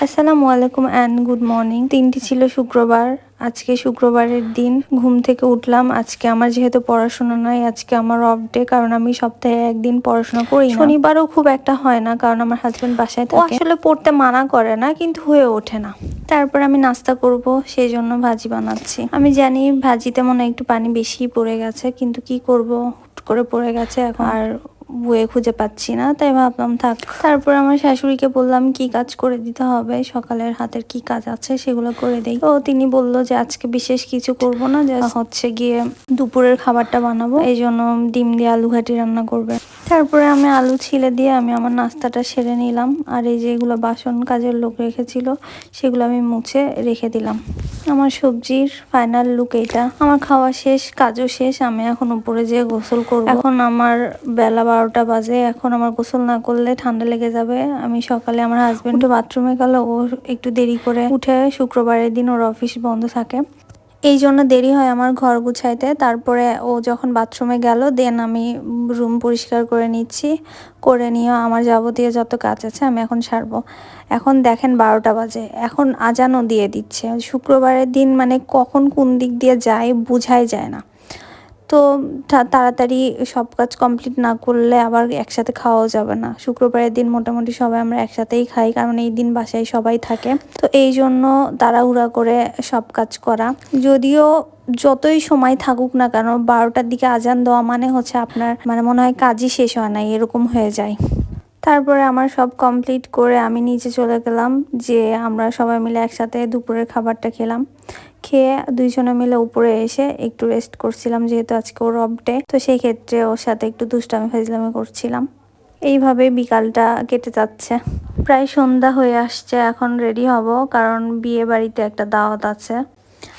আসসালামু আলাইকুম and good morning. দিনটি ছিল শুক্রবার। আজকে শুক্রবারের দিন ঘুম থেকে উঠলাম। আজকে আমার যেহেতু পড়াশোনা নাই, আজকে আমার অফ ডে, কারণ আমি সপ্তাহে একদিন পড়াশোনা করি না। শনিবারও খুব একটা হয় না, কারণ আমার হাজবেন্ড বাসায় থাকে। ও আসলে পড়তে মানা করে না, কিন্তু হয়ে ওঠে না। তারপর আমি নাস্তা করব, সেই জন্য ভাজি বানাচ্ছি। আমি জানি ভাজিতে মনে হয় একটু পানি বেশি পড়ে গেছে, কিন্তু কি করব, হুট করে পড়ে গেছে। এখন আর বইয়ে খুঁজে পাচ্ছি না, তাই ভাবলাম থাক। তারপর আমার শাশুড়িকে বললাম কি কাজ করে দিতে হবে, সকালের হাতের কি কাজ আছে সেগুলো করে দেই। তো তিনি বলল যে আজকে বিশেষ কিছু করব না, যা হচ্ছে গিয়ে দুপুরের খাবারটা বানাবো, এই জন্য ডিম দিয়ে আলু ঘাটি রান্না করবে। তারপরে আমি আলু ছিলে দিয়ে আমি আমার নাস্তাটা সেরে নিলাম। আর এই যেগুলো বাসন কাজের লোক রেখেছিল সেগুলো আমি মুছে রেখে দিলাম। আমার সবজির ফাইনাল লুক এইটা। আমার খাওয়া শেষ, কাজও শেষ। আমি এখন উপরে যেয়ে গোসল করব। এখন আমার বেলা 12টা বাজে। এখন আমার গোসল না করলে ঠান্ডা লেগে যাবে। আমি সকালে আমার হাজবেন্ড বাথরুমে গেল, ও একটু দেরি করে উঠে, শুক্রবারের দিন ওর অফিস বন্ধ থাকে, এই জন্য দেরি হয় আমার ঘর গুছাইতে। তারপরে ও যখন বাথরুমে গেল, দেন আমি রুম পরিষ্কার করে নিচ্ছি। করে নিয়ে আমার যাবতীয় যত কাজ আছে আমি এখন সারবো। এখন দেখেন 12টা বাজে, এখন আজানও দিয়ে দিচ্ছে। শুক্রবারের দিন মানে কখন কোন দিক দিয়ে যায় বোঝাই যায় না। তো তাড়াতাড়ি সব কাজ কমপ্লিট না করলে আবার একসাথে খাওয়াও যাবে না। শুক্রবারের দিন মোটামুটি সবাই আমরা একসাথেই খাই, কারণ এই দিন বাসায় সবাই থাকে। তো এই জন্য তাড়াহুড়া করে সব কাজ করা। যদিও যতই সময় থাকুক না কেন, 12টার দিকে আজান দেওয়া মানে হচ্ছে আপনার মানে মনে হয় কাজই শেষ হয় না, এরকম হয়ে যায়। তারপরে আমার সব কমপ্লিট করে আমি নিচে চলে গেলাম, যে আমরা সবাই মিলে একসাথে দুপুরের খাবারটা খেলাম। খেয়ে দুইজনে মিলে উপরে এসে একটু রেস্ট করছিলাম, যেহেতু আজকে ওর অফ ডে। তো সেই ক্ষেত্রে ওর সাথে একটু দুষ্টামি ফাজলামি করছিলাম। এইভাবে বিকালটা কেটে যাচ্ছে। প্রায় সন্ধ্যা হয়ে আসছে, এখন রেডি হব, কারণ বিয়ে বাড়িতে একটা দাওয়াত আছে।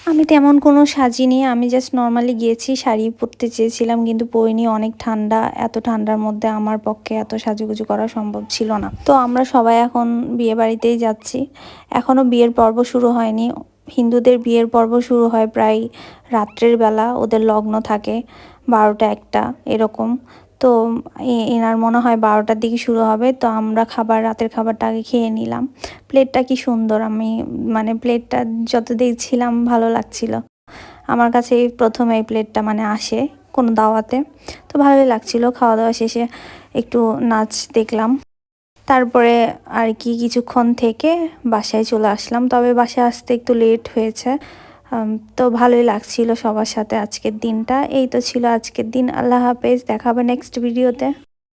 আমি তেমন কোনো সাজিনি, আমি জাস্ট নর্মালি গিয়েছি। শাড়ি পরতে চেয়েছিলাম কিন্তু পরিনি, অনেক ঠান্ডা। এত ঠান্ডার মধ্যে আমার পক্ষে এত সাজুগুজু করা সম্ভব ছিল না। তো আমরা সবাই এখন বিয়ে বাড়িতেই যাচ্ছি। এখনও বিয়ের পর্ব শুরু হয়নি। হিন্দুদের বিয়ের পর্ব শুরু হয় প্রায় রাত্রের বেলা, ওদের লগ্ন থাকে 12টা 1টা এরকম। তো এনার মনে হয় 12টার দিকে শুরু হবে। তো আমরা রাতের খাবারটা আগে খেয়ে নিলাম। প্লেটটা কি সুন্দর, আমি মানে প্লেটটা যত দেখছিলাম ভালো লাগছিল। আমার কাছে এই প্রথম এই প্লেটটা মানে আসে কোনো দাওয়াতে, তো ভালোই লাগছিল। খাওয়া দাওয়া শেষে একটু নাচ দেখলাম। তারপরে আর কি কিছুক্ষণ থেকে বাসায় চলে আসলাম, তবে বাসায় আসতে একটু লেট হয়েছে। তো ভালোই লাগছিল সবার সাথে আজকের দিনটা। এই তো ছিল আজকের দিন। আল্লাহ হাফেজ, দেখা হবে নেক্সট ভিডিওতে।